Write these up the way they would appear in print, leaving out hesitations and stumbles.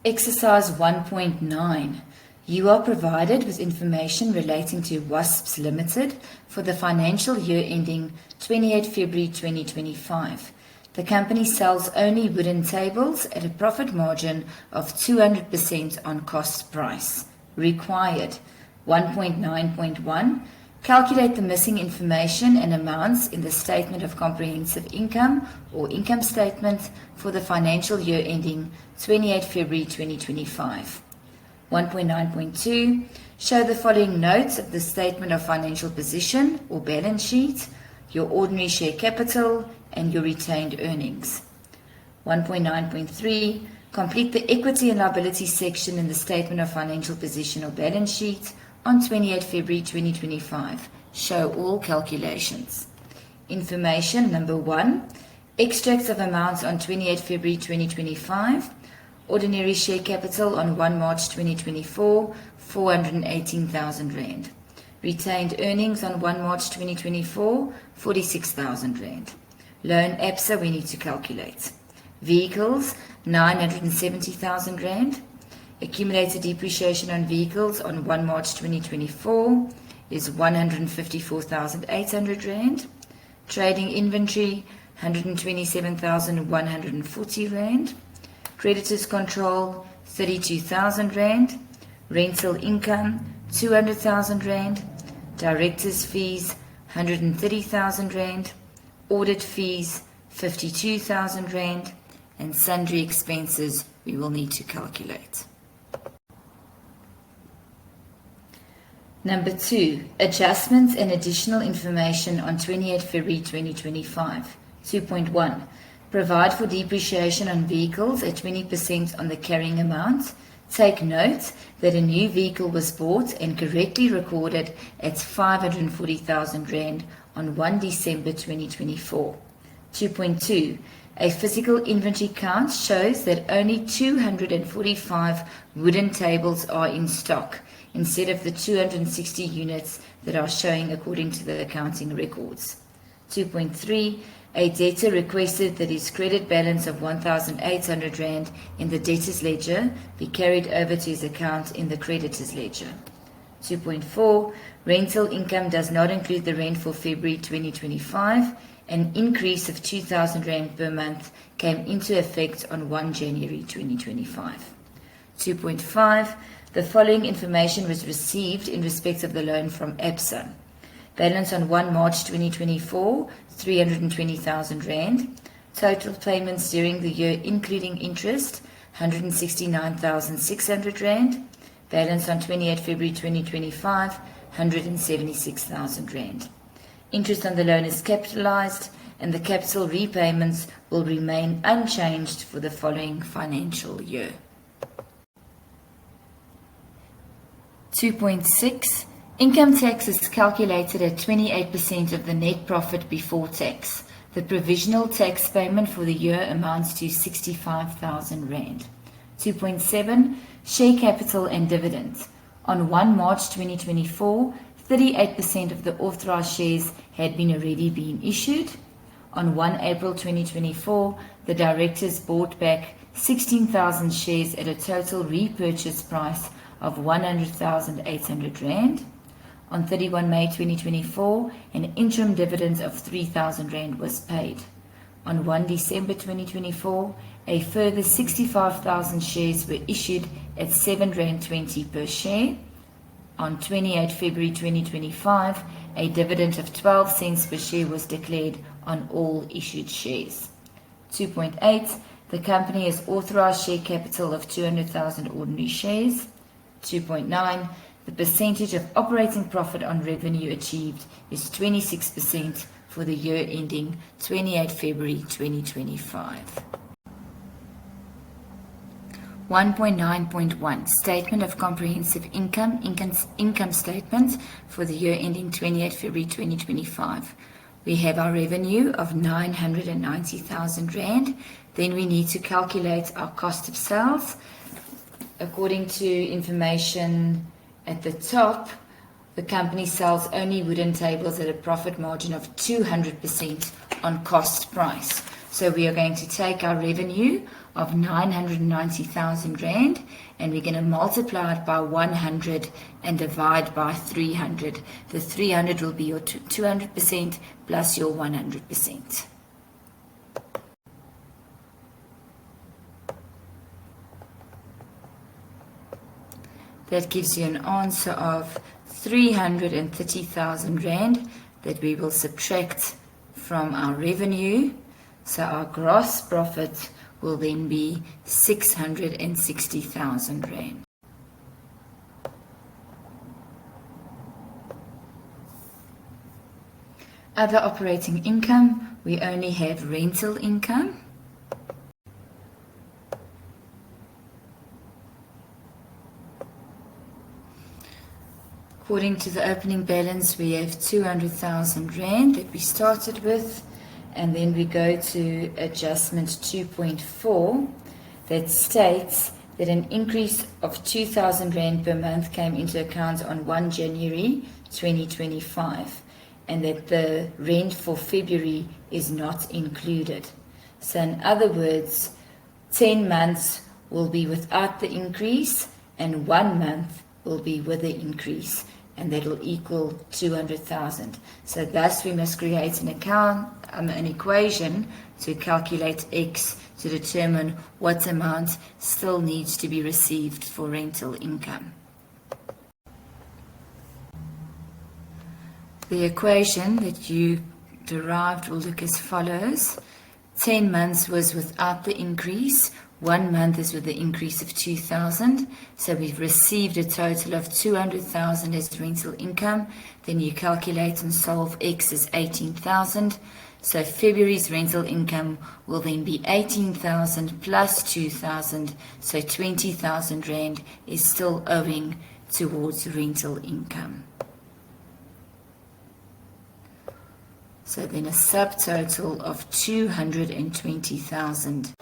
Exercise 1.9. You are provided with information relating to WASPs Limited for the financial year ending 28 February 2025. The company sells only wooden tables at a profit margin of 200% on cost price. Required. 1.9.1. Calculate the missing information and amounts in the Statement of Comprehensive Income or Income Statement for the financial year ending 28 February 2025. 1.9.2. Show the following notes of the Statement of Financial Position or Balance Sheet, your ordinary share capital, and your retained earnings. 1.9.3. Complete the equity and liability section in the Statement of Financial Position or Balance Sheet on 28 February 2025. Show all calculations. Information number 1. Extracts of amounts on 28 February 2025. Ordinary share capital on 1 March 2024, 418,000 Rand. Retained earnings on 1 March 2024, 46,000 Rand. Loan ABSA we need to calculate. Vehicles, 970,000 Rand. Accumulated depreciation on vehicles on 1 March 2024 is 154,800 Rand. Trading inventory, 127,140 Rand. Creditors control, 32,000 Rand. Rental income, 200,000 Rand. Directors fees, 130,000 Rand. Audit fees, 52,000 Rand. And sundry expenses we will need to calculate. Number 2, adjustments and additional information on 28 February 2025. 2.1, provide for depreciation on vehicles at 20% on the carrying amount. Take note that a new vehicle was bought and correctly recorded at 540,000 Rand on 1 December 2024. 2.2, a physical inventory count shows that only 245 wooden tables are in stock, instead of the 260 units that are showing according to the accounting records. 2.3. A debtor requested that his credit balance of 1,800 Rand in the debtor's ledger be carried over to his account in the creditor's ledger. 2.4. Rental income does not include the rent for February 2025. An increase of 2,000 Rand per month came into effect on 1 January 2025. 2.5. The following information was received in respect of the loan from ABSA. Balance on 1 March 2024, 320,000 Rand. Total payments during the year including interest, 169,600 Rand. Balance on 28 February 2025, 176,000 Rand. Interest on the loan is capitalized and the capital repayments will remain unchanged for the following financial year. 2.6. Income tax is calculated at 28% of the net profit before tax. The provisional tax payment for the year amounts to 65,000 Rand. 2.7. Share capital and dividends. On 1 March 2024, 38% of the authorized shares had already been issued. On 1 April 2024, the directors bought back 16,000 shares at a total repurchase price of 100,800 Rand. On 31 May 2024, an interim dividend of 3,000 Rand was paid. On 1 December 2024, a further 65,000 shares were issued at 7.20 Rand per share. On 28 February 2025, a dividend of 12 cents per share was declared on all issued shares. 2.8. The company has authorized share capital of 200,000 ordinary shares. 2.9. The percentage of operating profit on revenue achieved is 26% for the year ending 28 February 2025. 1.9.1 Statement of Comprehensive Income Statement for the year ending 28 February 2025. We have our revenue of 990,000 Rand. Then we need to calculate our cost of sales. According to information at the top, the company sells only wooden tables at a profit margin of 200% on cost price. So we are going to take our revenue of 990,000 Rand, and we're going to multiply it by 100 and divide by 300. The 300 will be your 200% plus your 100%. That gives you an answer of 330,000 Rand that we will subtract from our revenue. So our gross profit will then be 660,000 Rand. Other operating income, we only have rental income. According to the opening balance, we have 200,000 Rand that we started with, and then we go to adjustment 2.4 that states that an increase of 2,000 Rand per month came into account on 1 January 2025, and that the rent for February is not included. So in other words, 10 months will be without the increase and 1 month will be with the increase, and that will equal 200,000. So thus we must create an equation to calculate X to determine what amount still needs to be received for rental income. The equation that you derived will look as follows. 10 months was without the increase. 1 month is with the increase of 2,000. So we've received a total of 200,000 as rental income. Then you calculate and solve X as 18,000. So February's rental income will then be 18,000 plus 2,000. So 20,000 Rand is still owing towards rental income. So then a subtotal of 220,000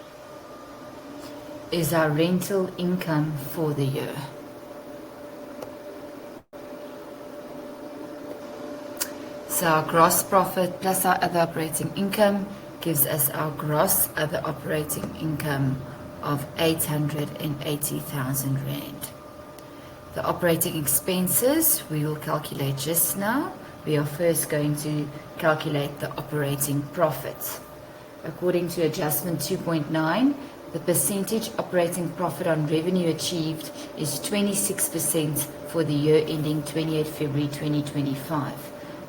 is our rental income for the year. So our gross profit plus our other operating income gives us our gross other operating income of 880,000 Rand. The operating expenses we will calculate just now. We are first going to calculate the operating profit. According to adjustment 2.9, the percentage operating profit on revenue achieved is 26% for the year ending 28 February 2025.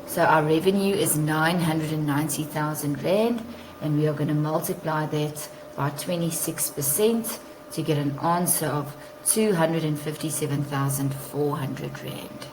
So our revenue is 990,000 Rand, and we are going to multiply that by 26% to get an answer of 257,400 Rand.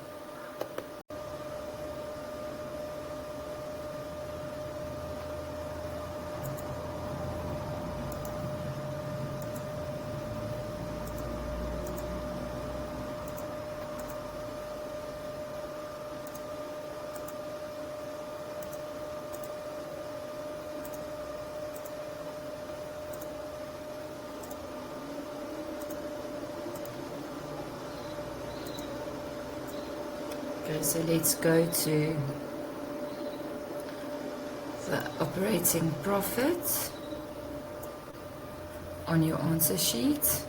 Okay, so let's go to the operating profit on your answer sheet.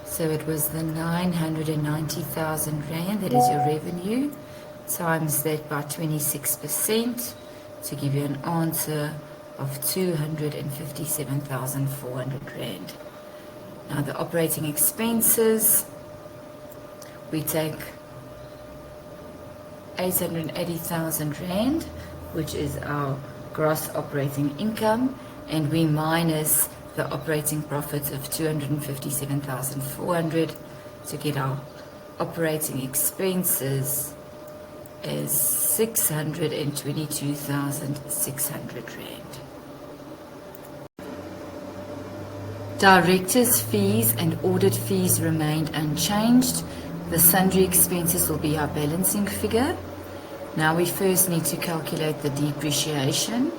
So it was the 990,000 Rand, that is your revenue, times that by 26% to give you an answer of 257,400 Rand. Now the operating expenses, we take 880,000 Rand, which is our gross operating income, and we minus the operating profit of 257,400 to get our operating expenses as 622,600 Rand. Directors' fees and audit fees remained unchanged. The sundry expenses will be our balancing figure. Now we first need to calculate the depreciation.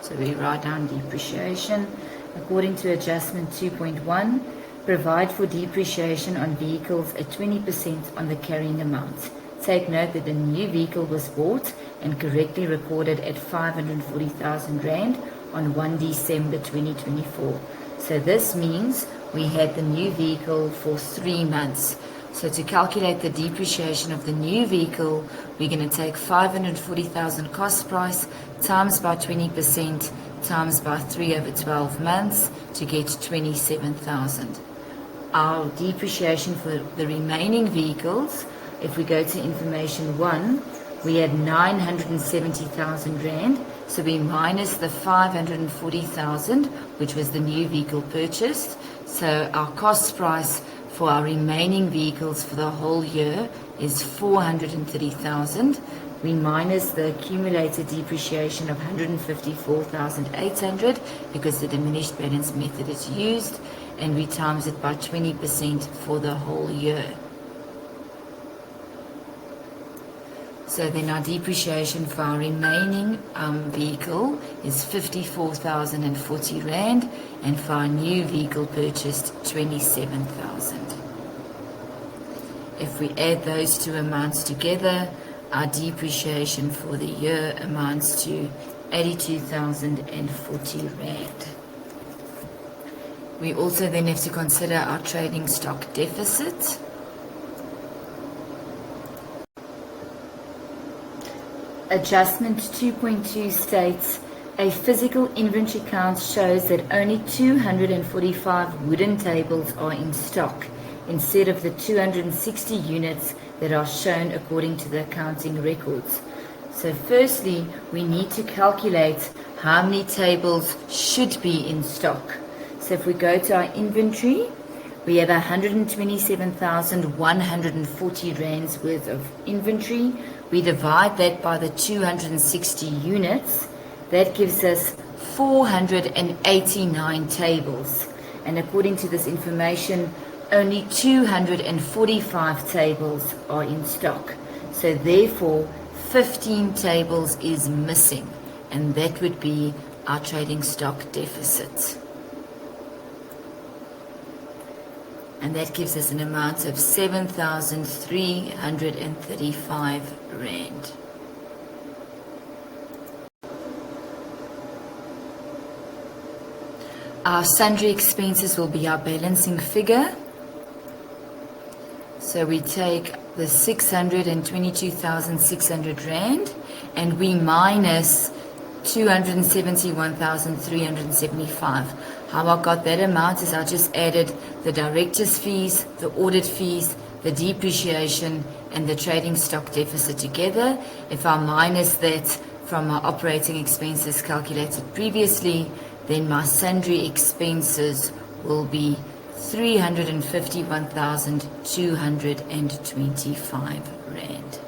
So we write down depreciation. According to adjustment 2.1, provide for depreciation on vehicles at 20% on the carrying amount. Take note that the new vehicle was bought and correctly recorded at 540,000 Rand on 1 December 2024. So this means we had the new vehicle for 3 months. So to calculate the depreciation of the new vehicle, we're going to take 540,000 cost price times by 20% times by 3 over 12 months to get 27,000. Our depreciation for the remaining vehicles, if we go to information 1, we had 970,000 Rand, so we minus the 540,000, which was the new vehicle purchased. So our cost price for our remaining vehicles for the whole year is 430,000. We minus the accumulated depreciation of 154,800 because the diminished balance method is used, and we times it by 20% for the whole year. So then our depreciation for our remaining vehicle is 54,040 Rand, and for our new vehicle purchased 27,000. If we add those two amounts together, our depreciation for the year amounts to 82,040 Rand. We also then have to consider our trading stock deficit. Adjustment 2.2 states, a physical inventory count shows that only 245 wooden tables are in stock instead of the 260 units that are shown according to the accounting records. So firstly, we need to calculate how many tables should be in stock. So if we go to our inventory, we have 127,140 Rands worth of inventory. We divide that by the 260 units. That gives us 489 tables. And according to this information, only 245 tables are in stock. So therefore, 15 tables is missing. And that would be our trading stock deficit. And that gives us an amount of 7,335 Rand. Our sundry expenses will be our balancing figure. So we take the 622,600 Rand and we minus 271,375. How I got that amount is I just added the director's fees, the audit fees, the depreciation, and the trading stock deficit together. If I minus that from my operating expenses calculated previously, then my sundry expenses will be 351,225 Rand.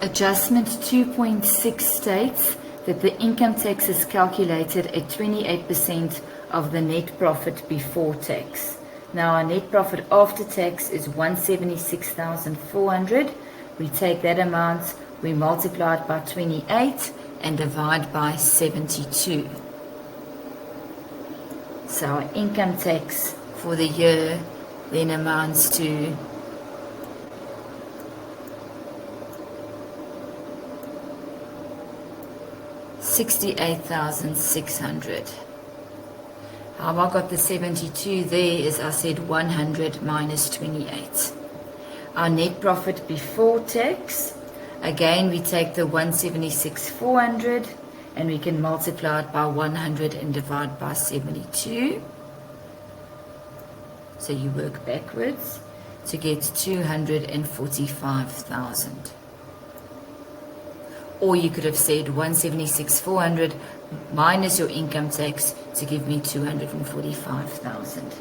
Adjustment 2.6 states that the income tax is calculated at 28% of the net profit before tax. Now our net profit after tax is 176,400. We take that amount, we multiply it by 28 and divide by 72. So our income tax for the year then amounts to 68,600. How I got the 72 there is I said 100 minus 28. Our net profit before tax, again we take the 176,400 and we can multiply it by 100 and divide by 72. So you work backwards to get 245,000. Or you could have said 176,400 minus your income tax to give me 245,000.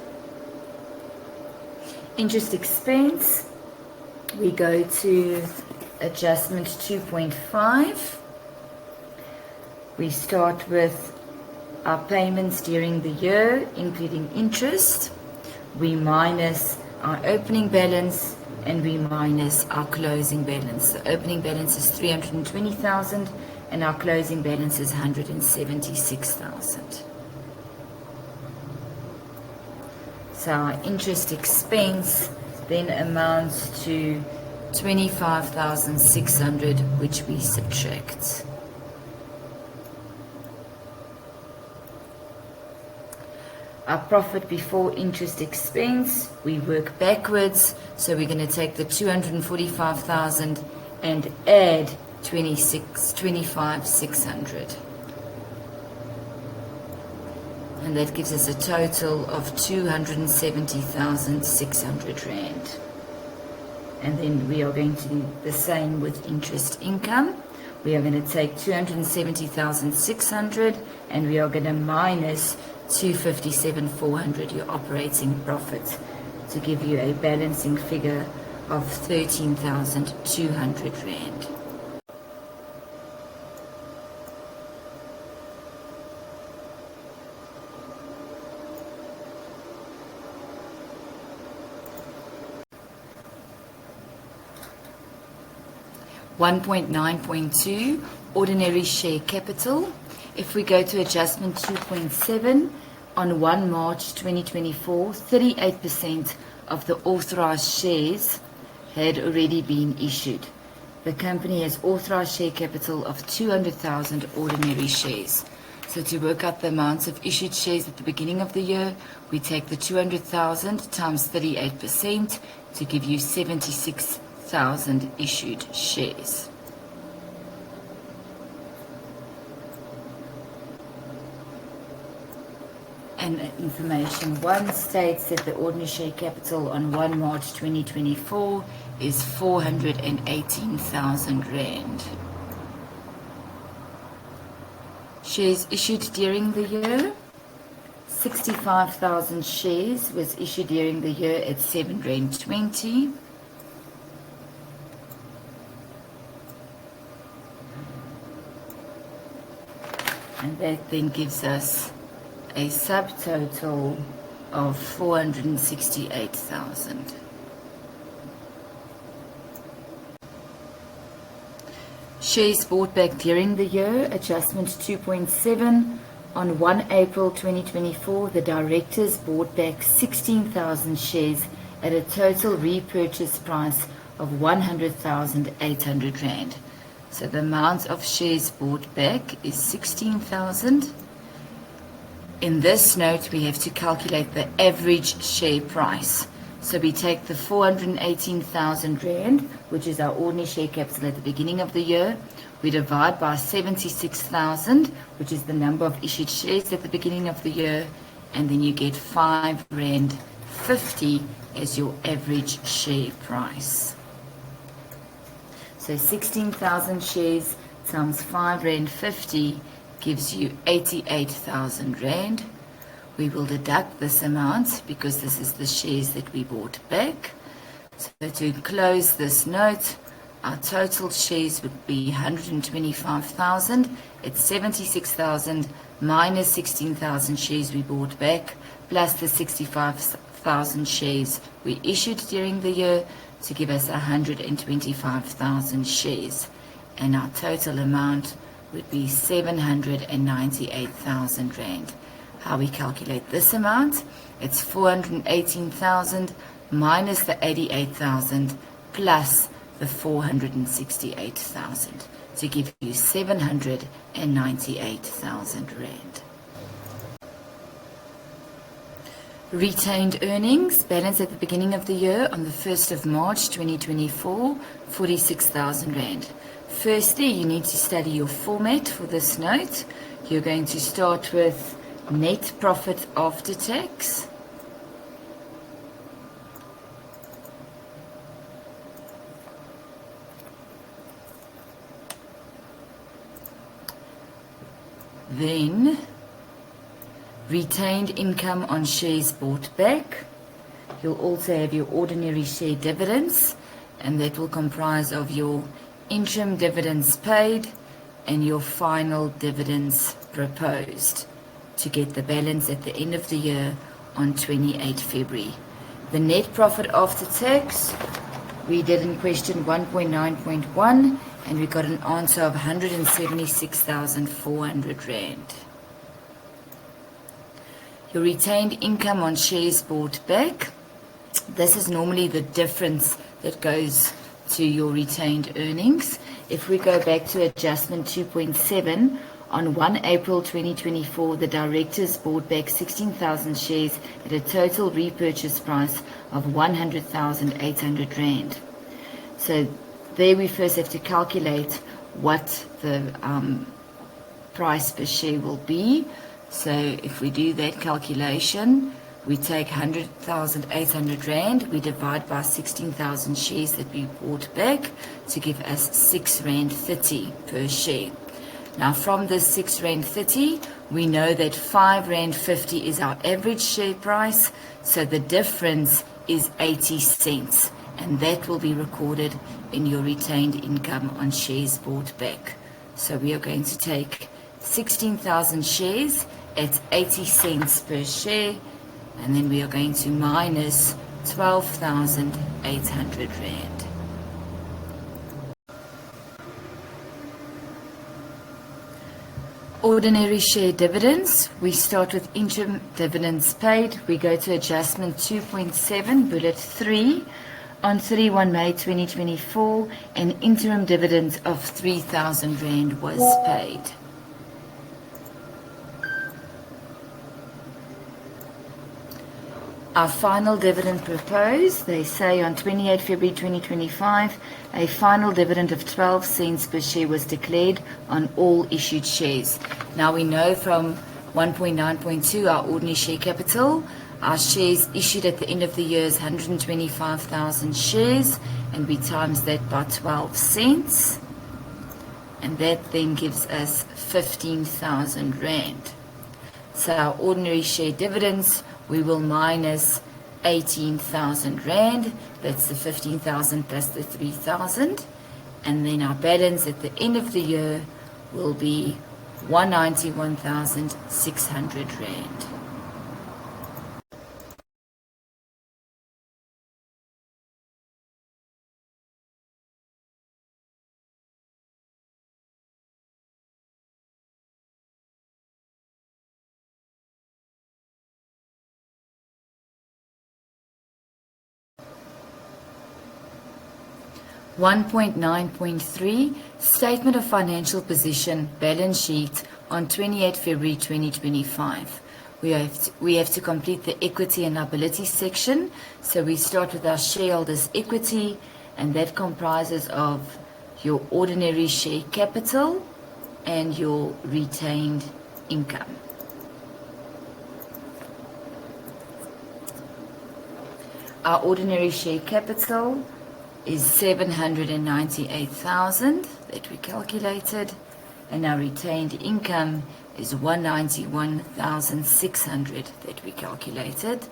Interest expense, we go to adjustment 2.5. We start with our payments during the year, including interest. We minus our opening balance and we minus our closing balance. The opening balance is 320,000 and our closing balance is 176,000. So our interest expense then amounts to 25,600, which we subtract. Our profit before interest expense, we work backwards. So we're going to take the 245,000 and add 25,600. And that gives us a total of 270,600 Rand. And then we are going to do the same with interest income. We are going to take 270,600 and we are going to minus 257,400, your operating profit, to give you a balancing figure of 13,200 Rand. (1.9.2) ordinary share capital. If we go to adjustment 2.7, on 1 March 2024, 38% of the authorized shares had already been issued. The company has authorized share capital of 200,000 ordinary shares. So to work out the amounts of issued shares at the beginning of the year, we take the 200,000 times 38% to give you 76,000 issued shares. And information 1 states that the ordinary share capital on 1 March 2024 is 418,000 Rand. Shares issued during the year, 65,000 shares was issued during the year at 7 Rand 20. And that then gives us a subtotal of 468,000. Shares bought back during the year, adjustment 2.7. On 1 April 2024, the directors bought back 16,000 shares at a total repurchase price of 100,800 Rand. So the amount of shares bought back is 16,000. In this note, we have to calculate the average share price. So we take the 418,000 Rand, which is our ordinary share capital at the beginning of the year. We divide by 76,000, which is the number of issued shares at the beginning of the year. And then you get 5 Rand 50 as your average share price. So 16,000 shares times 5 Rand 50 gives you 88,000 Rand. We will deduct this amount because this is the shares that we bought back. So to close this note, our total shares would be 125,000. It's 76,000 minus 16,000 shares we bought back, plus the 65,000 shares we issued during the year to give us 125,000 shares. And our total amount would be 798,000 Rand. How we calculate this amount? It's 418,000 minus the 88,000 plus the 468,000 to give you 798,000 Rand. Retained earnings, balance at the beginning of the year on the 1st of March 2024, 46,000 Rand. Firstly, you need to study your format for this note. You're going to start with net profit after tax. Then, retained income on shares bought back. You'll also have your ordinary share dividends, and that will comprise of your interim dividends paid and your final dividends proposed to get the balance at the end of the year on 28 February. The net profit after tax, we did in question 1.9.1 and we got an answer of 176,400 Rand. Your retained income on shares bought back, this is normally the difference that goes to your retained earnings. If we go back to adjustment 2.7, On 1 April 2024, the directors bought back 16,000 shares at a total repurchase price of 100,800 Rand. So there we first have to calculate what the price per share will be. So if we do that calculation, we take 100,800 Rand, we divide by 16,000 shares that we bought back to give us 6.30 Rand per share. Now from this 6.30 Rand, we know that 5.50 Rand is our average share price, so the difference is 80 cents, and that will be recorded in your retained income on shares bought back. So we are going to take 16,000 shares at 80 cents per share, and then we are going to minus 12,800 Rand. Ordinary share dividends. We start with interim dividends paid. We go to adjustment 2.7, bullet 3. On 31 May 2024, an interim dividend of 3,000 Rand was paid. Our final dividend proposed, they say on 28 February 2025, a final dividend of 12 cents per share was declared on all issued shares. Now we know from 1.9.2, our ordinary share capital, our shares issued at the end of the year is 125,000 shares, and we times that by 12 cents, and that then gives us 15,000 Rand. So our ordinary share dividends, we will minus 18,000 Rand, that's the 15,000 plus the 3,000, and then our balance at the end of the year will be 191,600 Rand. (1.9.3) Statement of Financial Position, Balance Sheet on 28 February 2025. We have to complete the equity and liability section. So we start with our shareholders' equity, and that comprises of your ordinary share capital and your retained income. Our ordinary share capital is 798,000 that we calculated, and our retained income is 191,600 that we calculated,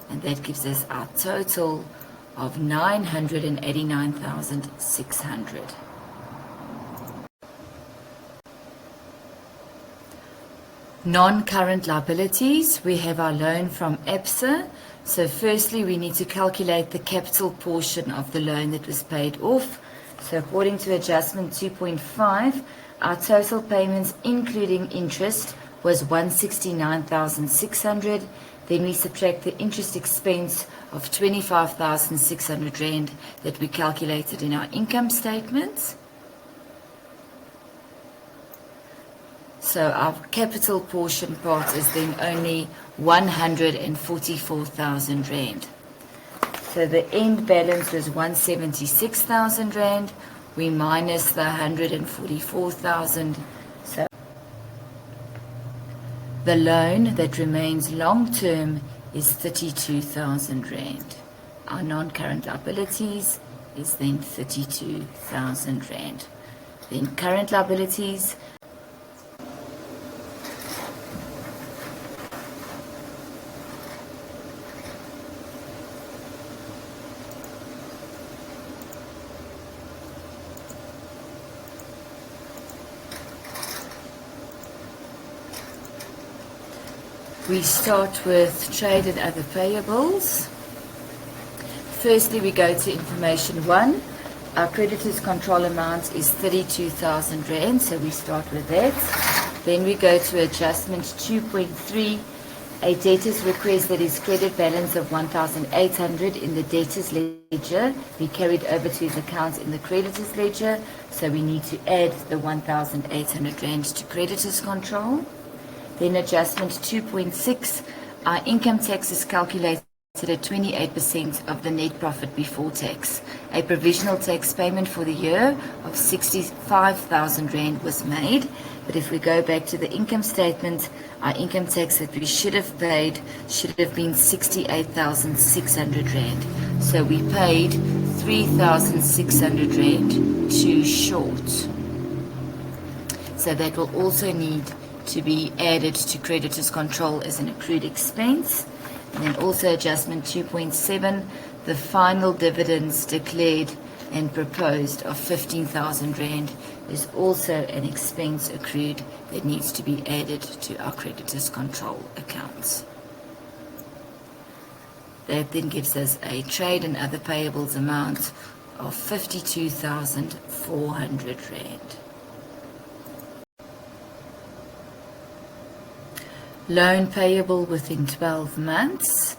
and that gives us our total of 989,600. Non-current liabilities, we have our loan from ABSA. So firstly, we need to calculate the capital portion of the loan that was paid off. So according to adjustment 2.5, our total payments including interest was 169,600. Then we subtract the interest expense of 25,600 Rand that we calculated in our income statements. So our capital portion part is then only 144,000 Rand. So the end balance was 176,000 Rand. We minus the 144,000. So the loan that remains long term is 32,000 Rand. Our non-current liabilities is then 32,000 Rand. Then current liabilities, we start with trade and other payables. Firstly, we go to information 1. Our creditors' control amount is 32,000 Rand, so we start with that. Then we go to adjustment 2.3, A debtor's request that his credit balance of 1,800 in the debtor's ledger be carried over to his account in the creditor's ledger. So we need to add the 1,800 rand to creditor's control. Then adjustment 2.6, our income tax is calculated at 28% of the net profit before tax. A provisional tax payment for the year of 65,000 rand was made, but if we go back to the income statement, our income tax that we should have paid should have been 68,600 rand. So we paid 3,600 rand too short. So that will also need to be added to creditor's control as an accrued expense. And then also adjustment 2.7, the final dividends declared and proposed of 15,000 rand is also an expense accrued that needs to be added to our creditor's control accounts. That then gives us a trade and other payables amount of 52,400 rand. Loan payable within 12 months.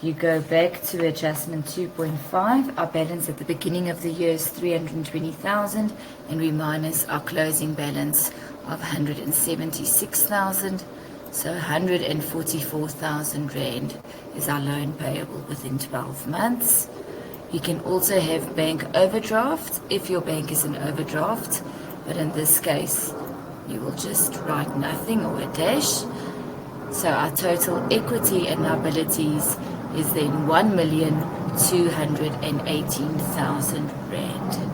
You go back to adjustment 2.5. Our balance at the beginning of the year is 320,000, and we minus our closing balance of 176,000. So 144,000 rand is our loan payable within 12 months. You can also have bank overdraft if your bank is in overdraft, but in this case, you will just write nothing or a dash. So our total equity and liabilities is then 1,218,000 rand.